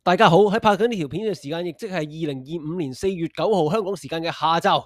大家好，喺拍緊呢條片嘅時間，亦即係2025年4月9號香港時間嘅下晝。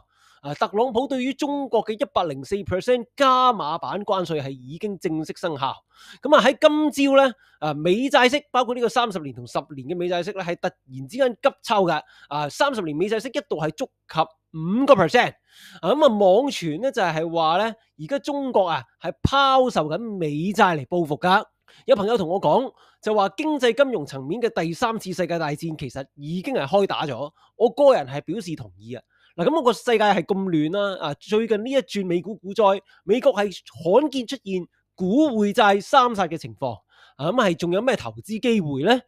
特朗普對於中國嘅104%加碼版關稅係已經正式生效。咁喺今朝咧，美債息包括呢個30年同10年嘅美債息咧，係突然之間急抽嘅。30年美債息一度係觸及5%。網傳咧就係話咧，而家中國係拋售緊美債嚟報復噶。有朋友同我講，就話經濟金融層面嘅第三次世界大戰其實已經係開打咗。我個人係表示同意啊。咁我個世界係咁亂啦，最近呢一轉美股股災，美國係罕見出現股匯債三殺嘅情況。咁係仲有咩投資機會呢？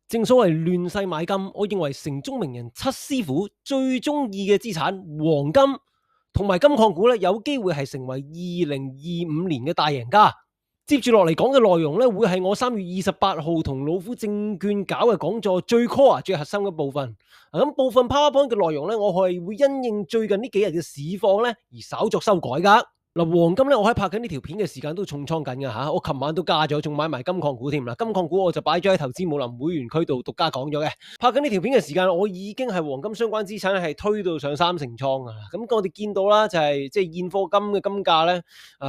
正所謂亂世買金，我認為城中名人七師傅最中意嘅資產黃金同埋金礦股咧，有機會係成為2025年嘅大贏家。接住落嚟講嘅內容咧，會係我3月28號同老虎證券搞嘅講座最 core 最核心嘅部分。咁部分 PowerPoint 嘅內容咧，我係會因應最近呢幾日嘅市況咧而稍作修改噶。黃金咧，我喺拍緊呢條片嘅時間都重倉緊嘅吓，我琴晚都加咗，仲買埋金礦股添啦。金礦股我就擺咗喺投資武林會員區度獨家講咗嘅。拍緊呢條片嘅時間，我已經係黃金相關資產係推到上3成倉啊。咁我哋見到啦，就係即係現貨金嘅金價咧，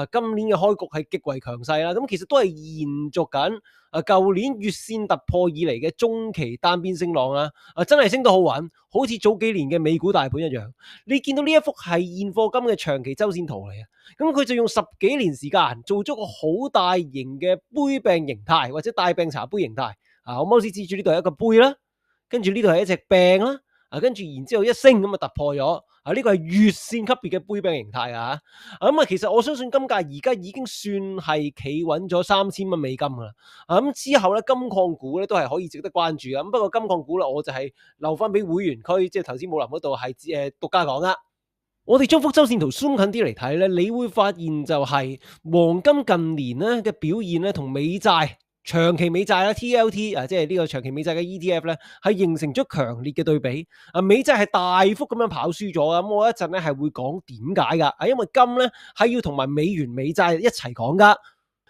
今年嘅開局係極為強勢啦。咁其實都係延續緊舊年月線突破以嚟嘅中期單邊升浪啦，真係升到好穩，好似早幾年嘅美股大盤一樣。你見到呢一幅係現貨金嘅長期周線圖嚟啊，咁佢就用10幾年時間做咗個好大型嘅杯柄形態或者大柄茶杯形態。我貓史指住呢度係一個杯啦，跟住呢度係一隻柄啦，跟住然之後一升咁突破咗。呢個係月線級別嘅杯柄形態啊！其實我相信金價而家已經算係企穩咗3000蚊美金噶啦。之後咧，金礦股咧都係可以值得關注啊。不過金礦股啦，我就係留翻俾會員區，即係投資武林嗰度係獨家講啦。我哋將幅周線圖 zoom 近啲嚟睇咧，你會發現就係黃金近年咧嘅表現咧，同美債。長期美債啦 TLT 即係呢個長期美債嘅 ETF 咧，係形成咗強烈嘅對比。美債係大幅咁樣跑輸咗。咁我一陣咧係會講點解噶。因為金咧係要同埋美元美債一齊講噶。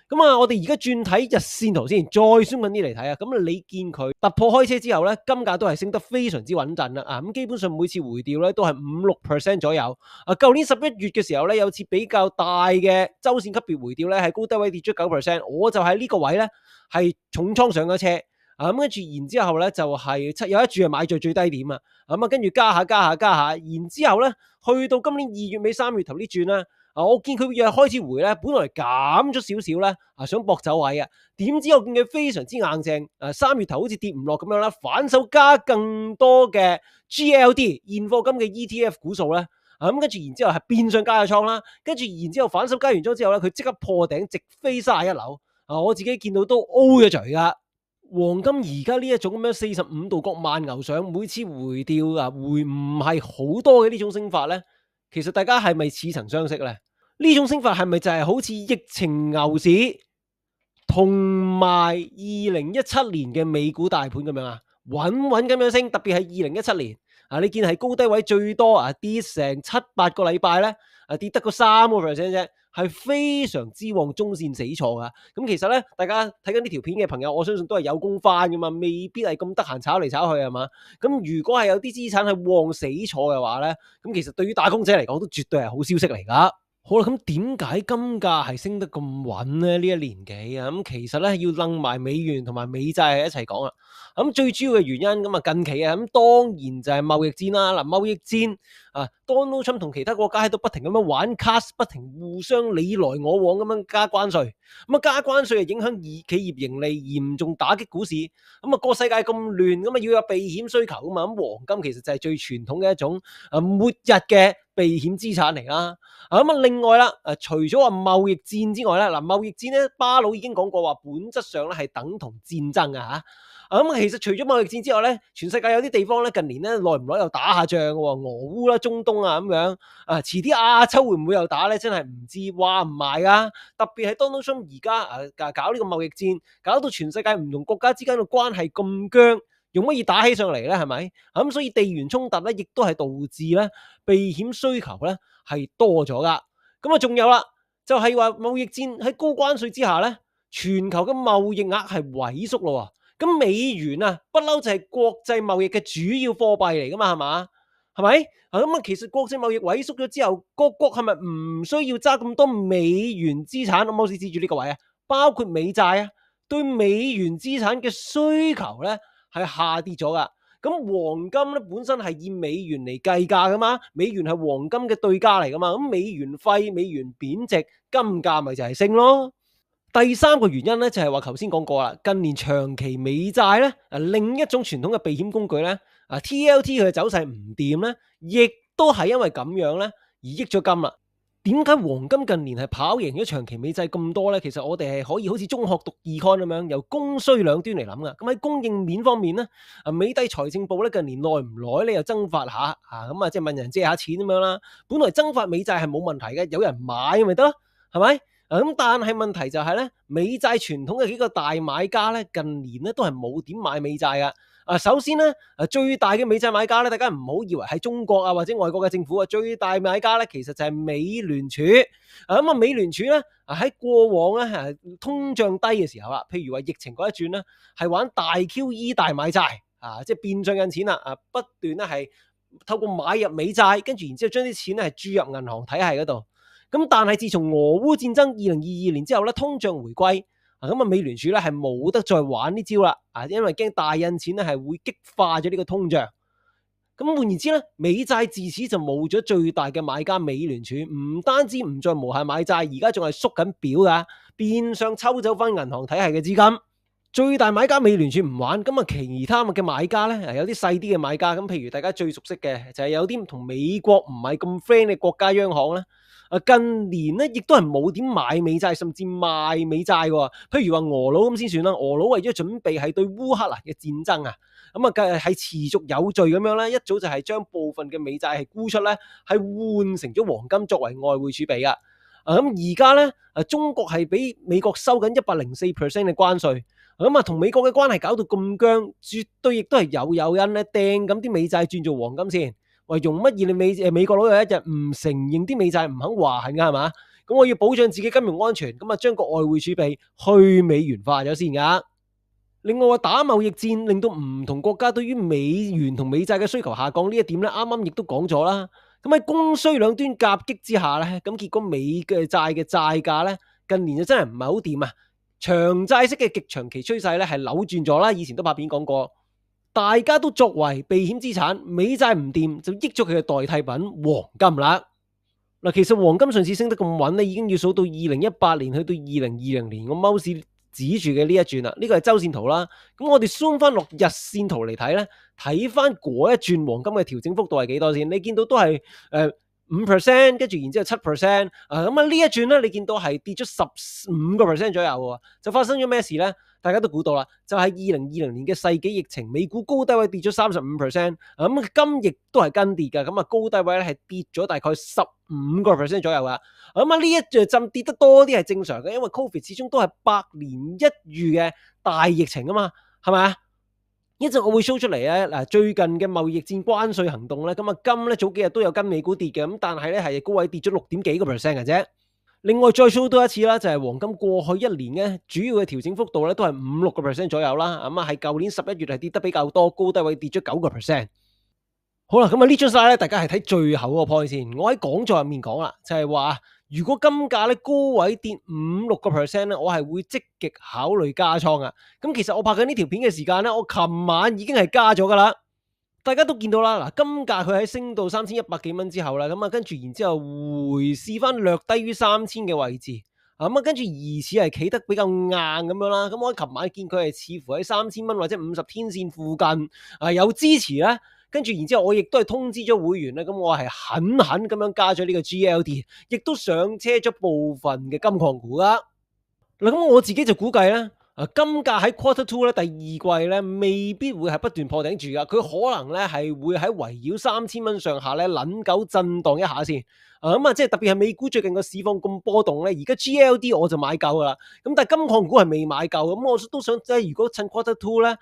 咁我哋而家轉睇日線圖先，再鬆緊啲嚟睇啊。咁你見佢突破開車之後咧，金價都係升得非常之穩陣啦。咁基本上每次回調咧都係5-6% 左右。舊年11月嘅時候咧，有次比較大嘅周線級別回調咧，係高低位跌咗9%。我就喺呢個位咧係重倉上咗車。跟住然之後咧就係有一注係買在最低點啊。跟住加下，然之後咧去到今年2月尾3月頭呢轉啦。我見佢又開始回咧，本來減咗少少咧，想搏走位啊，點知我見佢非常之硬淨，3月頭好似跌唔落咁樣啦，反手加更多嘅 GLD 現貨金嘅 ETF 股數咧，跟住然之後係變相加咗倉啦，跟住然之後反手加完咗之後咧，佢即刻破頂直飛31樓，我自己見到都 O 咗嘴噶。黃金而家呢一種咁樣45度角慢牛上，每次回調回唔係好多嘅呢種升法咧，其實大家係咪似曾相識咧？呢種升法係咪就係好似疫情牛市同埋2017年嘅美股大盤咁樣啊？穩穩咁樣升，特別係2017年你見係高低位最多跌成7-8個禮拜咧，跌得個3% 啫，係非常之旺中線死錯噶。咁其實咧，大家睇緊呢條片嘅朋友，我相信都係有工返噶嘛，未必係咁得閒炒嚟炒去係嘛。咁如果係有啲資產係旺死錯嘅話咧，咁其實對於打工仔嚟講都絕對係好消息嚟噶。好啦，咁點解金價係升得咁穩咧？呢一年幾咁其實咧要掕埋美元同埋美債一齊講啦。最主要嘅原因近期咁當然就係貿易戰啦。貿易戰Donald Trump 同其他國家喺度不停咁樣玩卡，不停互相你來我往咁樣加關稅。加關稅影響企業盈利，嚴重打擊股市。個世界咁亂，要有避險需求啊嘛。黃金其實就係最傳統嘅一種末日嘅避險資產嚟啦。另外啦，除咗話貿易戰之外咧，貿易戰咧，巴魯已經講過話，本質上咧係等同戰爭啊吓。其實除咗貿易戰之外咧，全世界有啲地方咧近年咧耐唔耐又打下仗嘅，俄烏啦、中東啊咁樣。遲啲亞洲會唔會又打咧？真係唔知，話唔埋啊。特別係 Donald Trump 而家搞呢個貿易戰，搞到全世界唔同國家之間嘅關係咁僵，用乜嘢打起上嚟咧？係咪？所以地緣衝突咧，亦都係導致咧避險需求咧係多咗噶。仲有啦，就係話貿易戰喺高關稅之下咧，全球嘅貿易額係萎縮咯。咁美元啊，不嬲就係國際貿易嘅主要貨幣嚟噶嘛，係嘛？係咪？咁啊，其實國際貿易萎縮咗之後，各國係咪唔需要揸咁多美元資產？我冇事指住呢個位啊，包括美債啊，對美元資產嘅需求咧係下跌咗噶。咁黃金咧本身係以美元嚟計價噶嘛，美元係黃金嘅對價嚟噶嘛，咁美元廢，美元貶值，金價咪就係升咯。第三個原因咧就係話頭先講過啦，近年長期美債咧另一種傳統嘅避險工具咧TLT 佢嘅走勢唔掂咧，亦都係因為咁樣咧而益咗金啦。點解黃金近年係跑贏咗長期美債咁多呢？其實我哋係可以好似中學讀 Econ 咁樣，由供需兩端嚟諗噶。咁喺供應面方面呢，美帝財政部咧近年耐唔耐咧又增發下咁即係問人借下錢咁樣啦。本來增發美債係冇問題嘅，有人買咪得咯，係咪？咁但係問題就係咧，美債傳統嘅幾個大買家咧，近年咧都係冇點買美債噶。首先咧，最大嘅美債買家咧，大家唔好以為係中國啊或者外國嘅政府啊，最大買家咧其實就係美聯儲。美聯儲咧喺過往咧通脹低嘅時候啦，譬如話疫情嗰一轉咧，係玩大 QE 大買債即係變相印錢啦不斷咧係透過買入美債，跟住然之後將啲錢咧係注入銀行體系嗰度。咁但係自從俄烏戰爭2022年之後咧，通脹回歸。美聯儲咧係冇得再玩呢招啦，因為驚大印錢咧係會激化咗呢個通脹。咁換言之咧，美債自此就冇咗最大嘅買家美聯儲，唔單止唔再無限買債，而家仲係縮緊表噶，變相抽走翻銀行體系嘅資金。最大買家美聯儲唔玩，咁其他嘅買家咧，有啲細啲嘅買家，咁譬如大家最熟悉嘅就係有啲同美國唔係咁 friend 嘅國家央行咧。近年咧，亦都係冇點買美債，甚至賣美債喎。譬如話俄佬咁先算啦，俄佬為咗準備係對烏克蘭嘅戰爭係持續有序咁樣咧，一早就係將部分嘅美債係沽出咧，係換成咗黃金作為外匯儲備噶。而家咧，中國係俾美國收緊104% 嘅關稅，同美國嘅關係搞到咁僵，絕對亦都係有誘因咧掟咁啲美債轉做黃金先。喂，用乜嘢你美國佬有一日唔承認啲美債唔肯還噶係嘛？咁我要保障自己金融安全，咁將個外匯儲備去美元化咗先噶。另外打貿易戰令到唔同國家對於美元同美債嘅需求下降呢一點咧，啱啱亦都講咗啦。咁喺供需兩端夾擊之下咧，咁結果美嘅債嘅債價咧近年就真係唔係好掂啊！長債息嘅極長期趨勢咧係扭轉咗啦，以前都拍片講過。大家都作為避險資產，美債唔掂就益咗佢嘅代替品黃金啦。其實黃金上次升得咁穩咧，已經要數到2018年去到2020年，我貓屎指住嘅呢一轉啦。呢個係周線圖啦。咁我哋 zoom 翻落日線圖嚟睇咧，睇翻嗰一轉黃金嘅調整幅度係幾多先？你見到都係5%，跟住然之後7%。呢一轉咧，你見到係跌咗15% 左右喎。就發生咗咩事咧？大家都估到啦，就係2020年嘅世紀疫情，美股高低位跌咗35%，金亦都係跟跌嘅，高低位咧係跌咗大概15% 左右噶。呢一陣跌得多啲係正常嘅，因為 Covid 始終都係百年一遇嘅大疫情啊嘛，係咪啊？一陣我會 show 出嚟咧，最近嘅貿易戰關稅行動咧，金咧早幾日都有跟美股跌嘅，咁但係咧係高位跌咗6點幾個 percent 嘅啫。另外再 show 多一次啦，就係黃金過去一年咧主要嘅調整幅度咧都係5-6% 左右啦。係舊年11月係跌得比較多，高低位跌咗9%。好啦，呢張 slide 咧，大家係睇最後嗰個 point 先。我喺講座入面講啦，就係話如果金價咧高位跌5-6% 咧，我係會積極考慮加倉啊。咁其實我拍緊呢條片嘅時間咧，我琴晚已經係加咗噶啦。大家都見到啦，金價佢喺升到3100幾蚊之後啦，跟住然之後回試翻略低於3000嘅位置，跟住疑似係企得比較硬咁樣啦。我喺琴晚見佢係似乎喺3000蚊或者50天線附近有支持啦。跟住然之後我亦都係通知咗會員咧，咁我係狠狠咁樣加咗呢個 GLD， 亦都上車咗部分嘅金礦股啦。咁我自己就估計咧。金價喺 Quarter Two 咧，第二季咧未必會係不斷破頂住噶，佢可能咧係會喺圍繞3000蚊上下咧撚久震盪一下先。即係特別係美股最近個市況咁波動咧，而家 GLD 我就買夠噶啦。咁但係金礦股係未買夠，咁我都想即係如果趁 Quarter Two 咧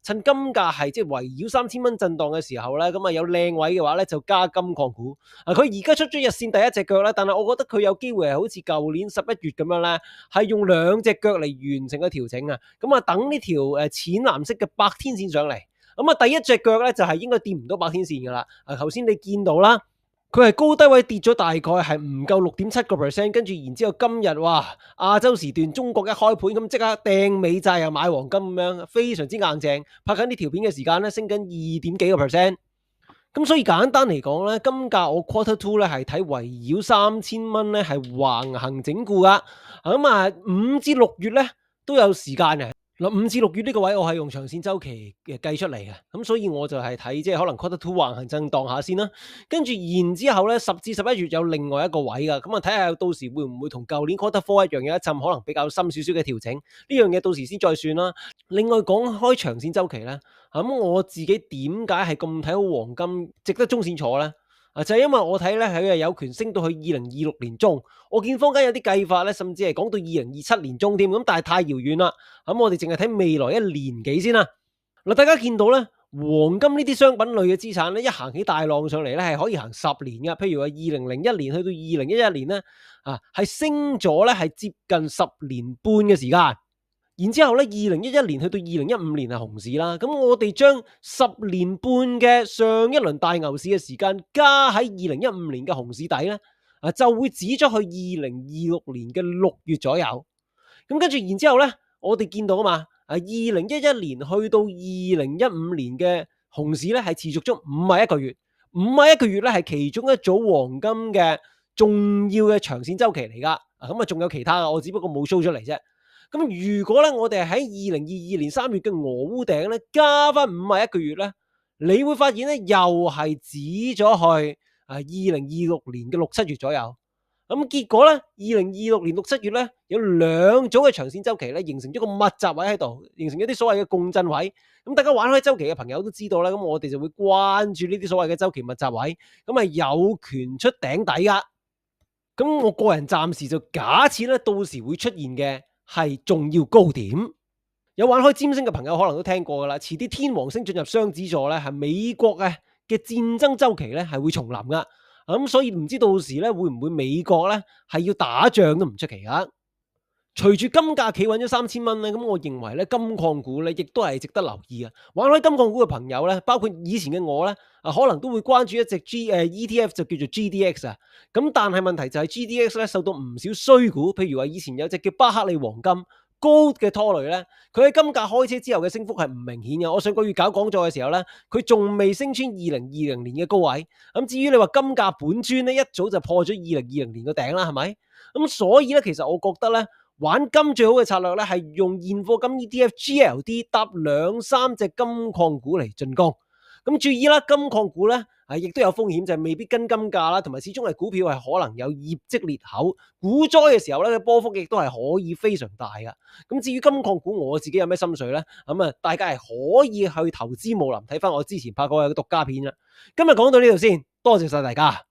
趁金價係即係圍繞3000蚊震盪嘅時候咧，有靚位嘅話咧就加金礦股。佢而家出咗日線第一隻腳咧，但係我覺得佢有機會係好似舊年11月咁樣咧，係用兩隻腳嚟完成個調調整啊。咁啊，等呢條淺藍色嘅百天線上嚟。咁啊，第一隻腳咧就係應該掂唔到百天線噶啦。頭先你見到啦，佢係高低位跌咗大概係唔夠6.7%，跟住然之後今日哇，亞洲時段中國一開盤咁即刻掟美債又買黃金咁樣，非常之硬淨。拍緊呢條片嘅時間咧，升緊2點幾個 percent。咁所以簡單嚟講咧，金價我 quarter two 咧係睇圍繞3000蚊咧係橫行整固噶。咁啊5至6月咧都有時間嘅。嗱，5至6月呢個位我係用長線周期嘅計出嚟嘅，咁所以我就係睇即係可能 quarter two 橫行震盪下先啦，跟住然之後咧10至11月有另外一個位噶，咁啊睇下到時會唔會同舊年 quarter four 一樣有一陣可能比較深少少嘅調整，呢樣嘢到時先再算啦。另外講開長線周期咧，咁我自己點解係咁睇好黃金值得中線坐咧？就係因為我睇咧佢係有權升到去2026年中，我見坊間有啲計法咧，甚至係講到2027年中添，咁但係太遙遠啦。咁我哋淨係睇未來1年幾先啦。嗱，大家見到咧，黃金呢啲商品類嘅資產咧，一行起大浪上嚟咧，係可以行10年嘅。譬如話2001年去到2011年咧，係升咗咧係接近10年半嘅時間。然之後咧，2011年去到2015年係熊市啦。咁我哋將10年半嘅上一輪大牛市嘅時間加喺2015年嘅熊市底咧，就會指咗去2026年嘅6月左右。咁跟住然之後咧，我哋見到啊嘛，2011年去到2015年嘅熊市咧係持續咗51個月，51個月咧係其中一組黃金嘅重要嘅長線周期嚟噶。咁啊仲有其他嘅，我只不過冇 show 出嚟啫。咁如果咧，我哋喺2022年3月嘅俄烏頂咧，加翻51個月咧，你會發現咧，又係指咗去2026年嘅6、7月左右。咁結果咧，2026年6、7月咧，有兩組嘅長線周期咧，形成咗個密集位喺度，形成一啲所謂嘅共振位。咁大家玩開周期嘅朋友都知道啦，咁我哋就會關注呢啲所謂嘅周期密集位，咁係有權出頂底噶。咁我個人暫時就假設咧，到時會出現嘅係重要高點。有玩開占星嘅朋友可能都聽過噶啦，遲啲天王星進入雙子座咧，係美國嘅戰爭周期咧係會重臨噶。咁所以唔知到時咧會唔會美國咧係要打仗都唔出奇噶。隨住金價企穩咗3000蚊咧，咁我認為咧金礦股咧亦都係值得留意啊。玩開金礦股嘅朋友咧，包括以前嘅我咧，可能都會關注一隻ETF 就叫做 GDX 啊。咁但係問題就係 GDX 咧受到唔少衰股，譬如話以前有隻叫巴克利黃金高嘅拖累咧，佢喺金價開車之後嘅升幅係唔明顯嘅。我上個月搞講座嘅時候咧，佢仲未升穿2020年嘅高位。咁至於你話金價本尊咧，一早就破咗2020年嘅頂啦，係咪？咁所以咧，其實我覺得咧，玩金最好嘅策略咧，係用現貨金 ETF GLD 搭2、3隻金礦股嚟進攻。咁注意啦，金礦股咧亦都有風險，就係未必跟金價啦，同埋始終係股票係可能有業績裂口，股災嘅時候咧，波幅亦都係可以非常大噶。咁至於金礦股，我自己有咩心水咧？大家係可以去投資武林，睇翻我之前拍過嘅獨家片啦。今日講到呢度先，多謝晒大家。